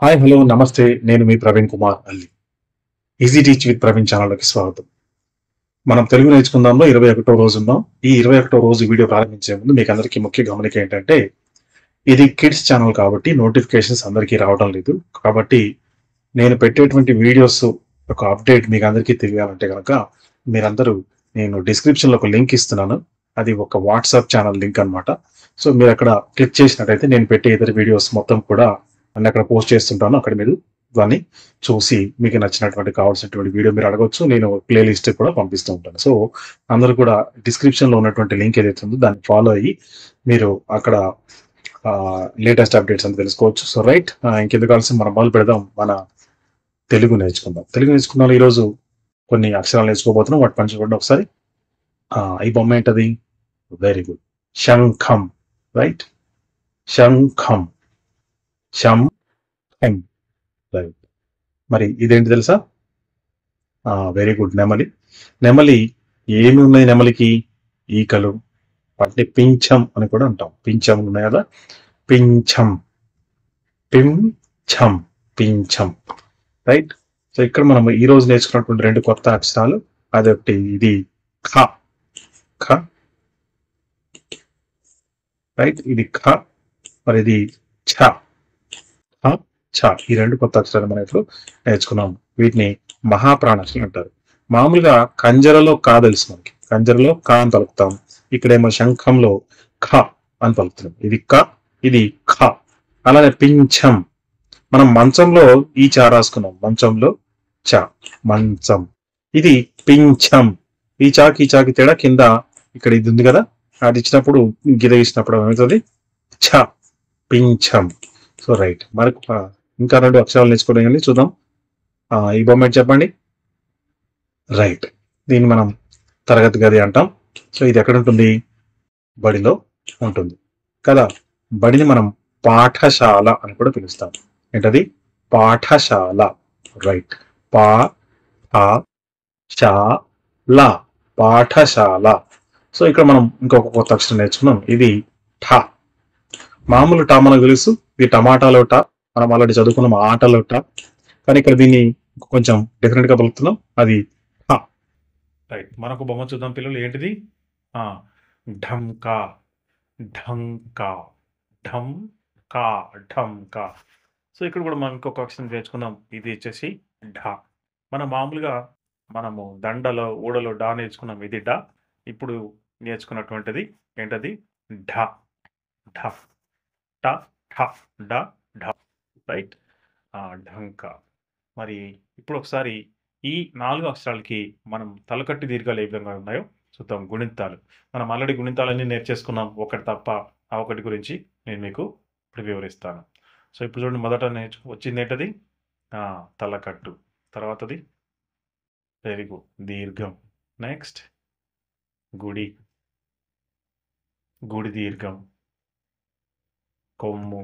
Hi hello నమస్తే నేను మీ ప్రవీణ్ కుమార్ అల్లి ఈజీ టీచ్ విత్ ప్రవీణ్ ఛానల్కి స్వాగతం. మనం తెలుగు నేర్చుకుందాంలో 21వ రోజు ఉన్నాం. ఈ 21వ రోజు వీడియో ప్రారంభించే ముందు మీకు అందరికీ ముఖ్య గమనిక ఏంటంటే ఇది కిడ్స్ ఛానల్ కాబట్టి నోటిఫికేషన్స్ అందరికీ రావడం లేదు. కాబట్టి నేను పెట్టేటువంటి వీడియోస్ ఒక అప్డేట్ మీకు అందరికీ తెలియాలంటే కనుక మీరందరూ నేను డిస్క్రిప్షన్లో ఒక లింక్ ఇస్తున్నాను. అది ఒక వాట్సాప్ ఛానల్ లింక్ అనమాట. సో మీరు అక్కడ క్లిక్ చేసినట్టయితే నేను పెట్టే ఇతర వీడియోస్ మొత్తం కూడా అన్ని అక్కడ పోస్ట్ చేస్తుంటాను. అక్కడ మీరు దాన్ని చూసి మీకు నచ్చినటువంటి కావాల్సినటువంటి వీడియో మీరు అడగొచ్చు. నేను ప్లేలిస్ట్ కూడా పంపిస్తూ ఉంటాను. సో అందరూ కూడా డిస్క్రిప్షన్లో ఉన్నటువంటి లింక్ ఏదైతే ఉందో దాన్ని ఫాలో అయ్యి మీరు అక్కడ లేటెస్ట్ అప్డేట్స్ అని తెలుసుకోవచ్చు. సో రైట్, ఇంకెందుకు కావాల్సి మనం మొదలు పెడదాం. మన తెలుగు నేర్చుకుందాం. ఈరోజు కొన్ని అక్షరాలు నేర్చుకోబోతున్నాం. వాటి పని చూడండి ఒకసారి. ఈ బొమ్మ ఏంటది? వెరీ గుడ్, శంఖం. రైట్, శంఖం, శంఖం. రైట్. మరి ఇదేంటి తెలుసా? వెరీ గుడ్, నెమలి. నెమలి ఏమి ఉన్నాయి నెమలికి? ఈకలు. వాటిని పింఛం అని కూడా అంటాం. పింఛం ఉన్నాయి కదా, పింఛం, పింఛం, పింఛం. రైట్. సో ఇక్కడ మనం ఈ రోజు నేర్చుకున్నటువంటి రెండు కొత్త అక్షరాలు, అదొకటి ఇది ఖ. ఖ. రైట్, ఇది ఖ. మరి ఇది ఛ. ఖ, ఛ. ఈ రెండు కొత్త అక్షరాలు మనం ఇప్పుడు నేర్చుకున్నాం. వీటిని మహాప్రాణాక్షరాలు అంటారు. మామూలుగా కంజరలో కా తెలుసు మనకి. కంజరలో కా అని పలుకుతాం. ఇక్కడేమో శంఖంలో ఖ అని పలుకుతున్నాం. ఇది క, ఇది ఖ. అలానే పింఛం. మనం మంచంలో ఈ చా రాసుకున్నాం. మంచంలో చ, మంచం. ఇది పింఛం. ఈ చాకి తేడా కింద ఇక్కడ ఇది ఉంది కదా, అది ఇచ్చినప్పుడు గిద ఇచ్చినప్పుడు ఏమవుతుంది? ఛ, పింఛం. సో రైట్, మనకు ఇంకా రెండు అక్షరాలు నేర్చుకోవడం చూద్దాం. ఈ బొమ్మ ఏంటి చెప్పండి? రైట్, దీన్ని మనం తరగతి గది అంటాం. సో ఇది ఎక్కడ ఉంటుంది? బడిలో ఉంటుంది కదా. బడిని మనం పాఠశాల అని కూడా పిలుస్తాం. ఏంటది? పాఠశాల. రైట్, పా శా లా, పాఠశాల. సో ఇక్కడ మనం ఇంకొక కొత్త అక్షరం నేర్చుకున్నాం. ఇది ఠ. మామూలు టా మనకు తెలుసు, ఇది టమాటాలో టా. మనం ఆల్రెడీ చదువుకున్నాం ఆటలో టా. కానీ ఇక్కడ దీన్ని కొంచెం డిఫరెంట్ గా పలుకుతున్నాం. అది ఠ. రైట్, మనకు బొమ్మ చూద్దాం పిల్లలు. ఏంటిది? ఢంకా, ఢంకా, ఢంకా, ఢంకా. సో ఇక్కడ కూడా మనం ఇంకొక అక్షరం నేర్చుకున్నాం. ఇది వచ్చేసి ఢ. మనము దండలో ఊడలో డా నేర్చుకున్నాం. ఇది డా. ఇప్పుడు నేర్చుకున్నటువంటిది ఏంటది? ఢ. ఢ, ట, ఠ, డ, ఢ. రైట్, ఢంకా. మరి ఇప్పుడు ఒకసారి ఈ 4 అక్షరాలకి మనం తలకట్టి దీర్ఘాలు ఏ విధంగా ఉన్నాయో చూద్దాం. గుణింతాలు. మనం ఆల్రెడీ గుణింతాలన్నీ నేర్చేసుకున్నాం. ఒకటి తప్ప ఆ ఒకటి గురించి నేను మీకు ఇప్పుడు వివరిస్తాను. సో ఇప్పుడు చూడండి, మొదట వచ్చింది ఏంటది? తలకట్టు. తర్వాతది వెరీ గుడ్, దీర్ఘం. నెక్స్ట్ గుడి, గుడి దీర్ఘం. కొమ్ము,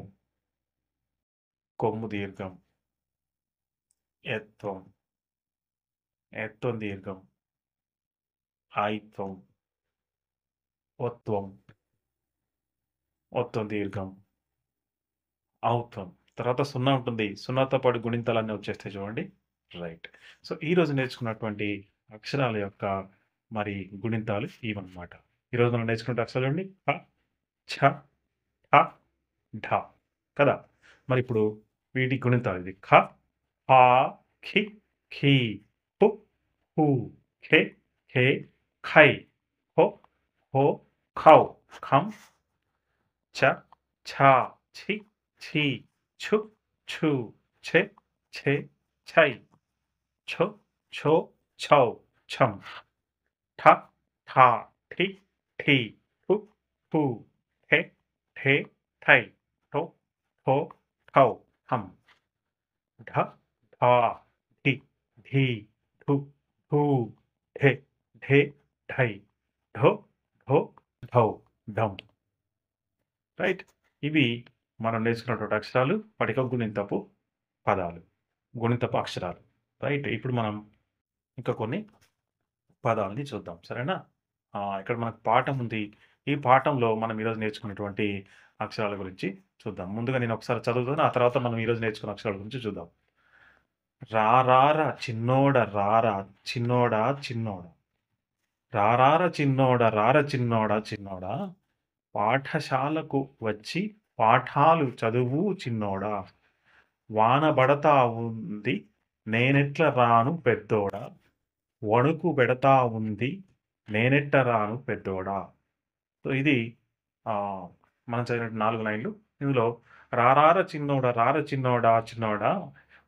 కొమ్ము దీర్ఘం. ఎత్వం, ఎత్వం దీర్ఘం. ఐత్వం, ఒత్వం, ఒత్వం దీర్ఘం. ఔత్వం. తర్వాత సున్నా ఉంటుంది. సున్నాతో పాటు గుణింతాలన్నీ వచ్చేస్తాయి చూడండి. రైట్. సో ఈరోజు నేర్చుకున్నటువంటి అక్షరాల యొక్క మరి గుణింతాలు ఇవన్నమాట. ఈరోజు మనం నేర్చుకున్న అక్షరాలు అండి హ, ఛ, ఠ, ఢ కదా. మరి ఇప్పుడు వీటి గుణింతాలు. ఇది ఖ, హ, ఖి, ఖీ, పు, హు, ఖే, ఖే, ఖై, హో, హో, ఖౌ, ఖం, చ, ఛ, ఛి, ఛీ, ఛు, ఛు, ఛే, ఛే, ఛై, ఛో, ఛో, ఛౌ, ఛం, ఠ, ఠా, ఠి, ఠీ, ఫు, ఫూ, ఠే, ఠే, ఠై, ఠో, ఠో, ఠౌ, హం, ఢ, ఢా, ఢి, ఢీ, ఢు, ఢూ, ఢే, ఢే, ఢై, ఢో, ఢో, ఢౌ, ఢం. రైట్, ఇవి మనం నేర్చుకున్నటువంటి అక్షరాలు. వాటికి గుణింతపు పదాలు, గుణింతపు అక్షరాలు. రైట్, ఇప్పుడు మనం ఇంకా కొన్ని పదాలని చూద్దాం. సరేనా? ఇక్కడ మనకు పాఠం ఉంది. ఈ పాఠంలో మనం ఈరోజు నేర్చుకున్నటువంటి అక్షరాల గురించి చూద్దాం. ముందుగా నేను ఒకసారి చదువుతాను. ఆ తర్వాత మనం ఈరోజు నేర్చుకున్న అక్షరాల గురించి చూద్దాం. రారార చిన్నోడ రారా చిన్నోడా చిన్నోడా రారార చిన్నోడ రార చిన్నోడా చిన్నోడా పాఠశాలకు వచ్చి పాఠాలు చదువు చిన్నోడా వాన బడతా ఉంది నేనెట్ల రాను పెద్దోడా వణుకు పెడతా ఉంది నేనెట్ట రాను పెద్దోడా. సో ఇది మనం చదివినట్టు 4 లైన్లు. ఇందులో రారార చిన్నోడా రార చిన్నోడా చిన్నోడా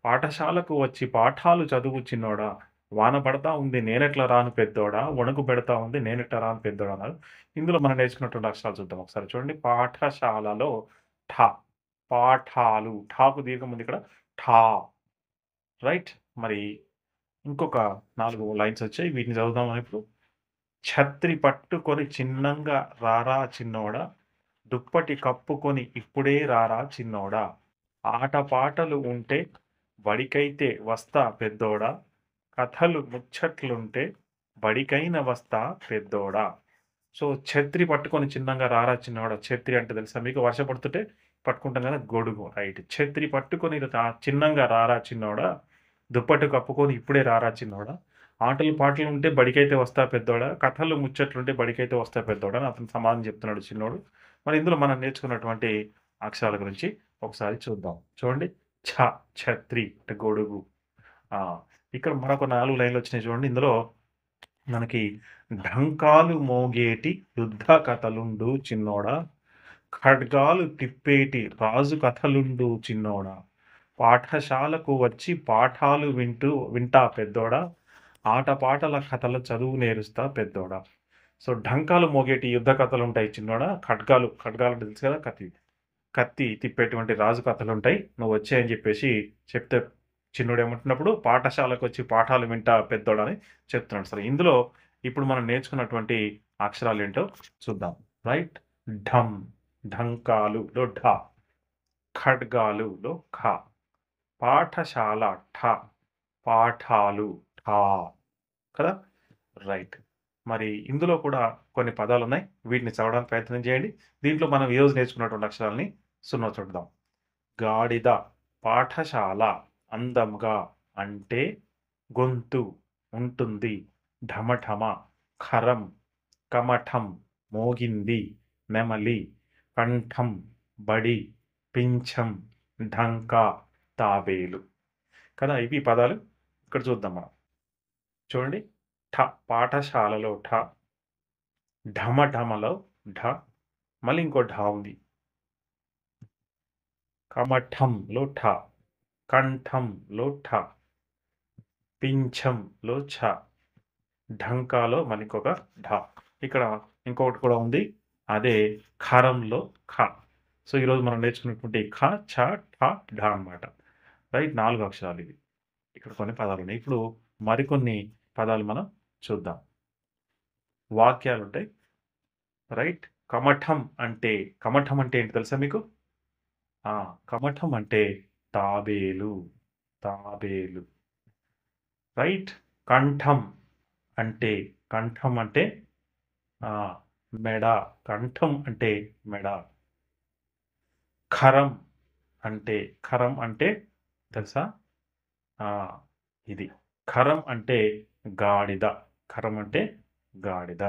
పాఠశాలకు వచ్చి పాఠాలు చదువు చిన్నోడా వాన పడతా ఉంది నేనెట్లా రాను పెద్దోడా వణుకు పెడతా ఉంది నేనెట్లా రాను పెద్దోడా అన్నారు. ఇందులో మనం నేర్చుకున్నటువంటి అక్షరాలు చూద్దాం ఒకసారి చూడండి. పాఠశాలలో ఠ పాఠాలు ఠాకు దీర్ఘం ఉంది ఇక్కడ ఠా రైట్. మరి ఇంకొక 4 లైన్స్ వచ్చాయి వీటిని చదువుదాం మనం ఇప్పుడు. ఛత్రి పట్టుకొని చిన్నంగా రారా చిన్నోడా దుప్పటి కప్పుకొని ఇప్పుడే రారా చిన్నోడా ఆటపాటలు ఉంటే బడికైతే వస్తా పెద్దోడా కథలు ముచ్చట్లుంటే బడికైన వస్తా పెద్దోడా. సో ఛత్రి పట్టుకొని చిన్నంగా రారా చిన్నోడా. ఛత్రి అంటే తెలుసా మీకు? వర్ష పడుతుంటే పట్టుకుంటాం కదా గొడుగు, రైట్. ఛత్రి పట్టుకొని చిన్నంగా రారా చిన్నోడా దుప్పటి కప్పుకొని ఇప్పుడే రారా చిన్నోడా ఆటలు పాటలు ఉంటే బడికైతే వస్తా పెద్దోడా కథలు ముచ్చట్లుంటే బడికైతే వస్తా పెద్దోడా అని అతను సమాధానం చెప్తున్నాడు చిన్నోడు. మరి ఇందులో మనం నేర్చుకున్నటువంటి అక్షరాల గురించి ఒకసారి చూద్దాం. చూడండి. ఛ ఛత్రి అంటే గొడుగు. ఇక్కడ మరొక 4 లైన్లు వచ్చినాయి చూడండి. ఇందులో మనకి ఢంకాలు మోగేటి యుద్ధ కథలుండు చిన్నోడా ఖడ్గాలు తిప్పేటి రాజు కథలుండు చిన్నోడా పాఠశాలకు వచ్చి పాఠాలు వింటా పెద్దోడా ఆటపాటల కథల చదువు నేరుస్తా పెద్దోడా. సో ఢంకాలు మోగేటి యుద్ధ కథలు ఉంటాయి చిన్నోడా. ఖడ్గాలు అంటే తెలుసు కదా కత్తి తిప్పేటువంటి రాజు కథలు ఉంటాయి నువ్వు వచ్చాయని చెప్పేసి చెప్తే చిన్నోడు ఏమంటున్నప్పుడు పాఠశాలకు వచ్చి పాఠాలు వింటా పెద్దోడా అని చెప్తున్నాడు. సరే ఇందులో ఇప్పుడు మనం నేర్చుకున్నటువంటి అక్షరాలు ఏంటో చూద్దాం. రైట్. ఢం ఢంకాలులో ఢ ఖడ్గాలులో ఖ పాఠశాల ఠ పాఠాలు ఠా కదా రైట్. మరి ఇందులో కూడా కొన్ని పదాలు ఉన్నాయి వీటిని చదవడానికి ప్రయత్నం చేయండి. దీంట్లో మనం ఈరోజు నేర్చుకున్నటువంటి అక్షరాలని చూద్దాం. గాడిద పాఠశాల అందంగా అంటే గొంతు ఉంటుంది ఢమఢమ ఖరం కమఠం మోగింది నెమలి కంఠం బడి పింఛం ఢంకా తాబేలు కదా. ఇవి పదాలు ఇక్కడ చూద్దాం మనం. చూడండి. ఠ పాఠశాలలో ఠ ఢమఢమలో ఢ మళ్ళీ ఇంకో ఢ ఉంది. కమఠంలో ఠ కంఠంలో ఠ పింఛంలో ఛ ఢంకాలో మళ్ళీ ఇంకొక ఢ. ఇక్కడ ఇంకొకటి కూడా ఉంది అదే ఖరంలో ఖ. సో ఈరోజు మనం నేర్చుకున్నటువంటి ఖ ఛ ఠ ఢ అన్నమాట. రైట్. 4 అక్షరాలు ఇవి. ఇక్కడ కొన్ని పదాలు ఉన్నాయి. ఇప్పుడు మరికొన్ని పదాలు మనం చూద్దాం. వాక్యాలు ఉంటాయి. రైట్. కమఠం అంటే ఏంటి తెలుసా మీకు? కమఠం అంటే తాబేలు రైట్. కంఠం అంటే మెడ కంఠం అంటే మెడ. ఖరం అంటే తెలుసా? ఇది ఖరం అంటే గాడిద.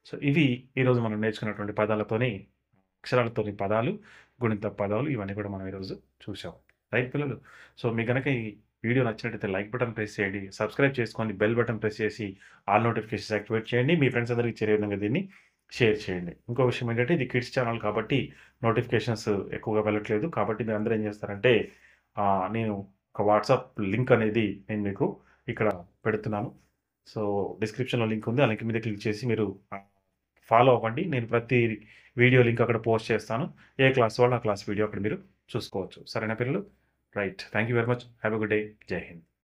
సో ఇవి ఈరోజు మనం నేర్చుకున్నటువంటి పదాలతోని అక్షరాలతోని పదాలు గుణిత పదాలు ఇవన్నీ కూడా మనం ఈరోజు చూసాం. రైట్ పిల్లలు. సో మీకు కనుక ఈ వీడియో నచ్చినట్టయితే లైక్ బటన్ ప్రెస్ చేయండి, సబ్స్క్రైబ్ చేసుకోండి, బెల్ బటన్ ప్రెస్ చేసి ఆల్ నోటిఫికేషన్స్ యాక్టివేట్ చేయండి, మీ ఫ్రెండ్స్ అందరికీ చేరే విధంగా దీన్ని షేర్ చేయండి. ఇంకో విషయం ఏంటంటే ఇది కిడ్స్ ఛానల్ కాబట్టి నోటిఫికేషన్స్ ఎక్కువగా వెళ్ళట్లేదు. కాబట్టి మీరు అందరూ ఏం చేస్తారంటే నేను ఒక వాట్సాప్ లింక్ అనేది నేను మీకు ఇక్కడ పెడుతున్నాను. సో డిస్క్రిప్షన్లో లింక్ ఉంది. ఆ లింక్ మీద క్లిక్ చేసి మీరు ఫాలో అవ్వండి. నేను ప్రతి వీడియో లింక్ అక్కడ పోస్ట్ చేస్తాను. ఏ క్లాస్ వాళ్ళు ఆ క్లాస్ వీడియో అక్కడ మీరు చూసుకోవచ్చు. సరేనా పిల్లలు? Right. Thank you very much. Have a good day. జై హింద్.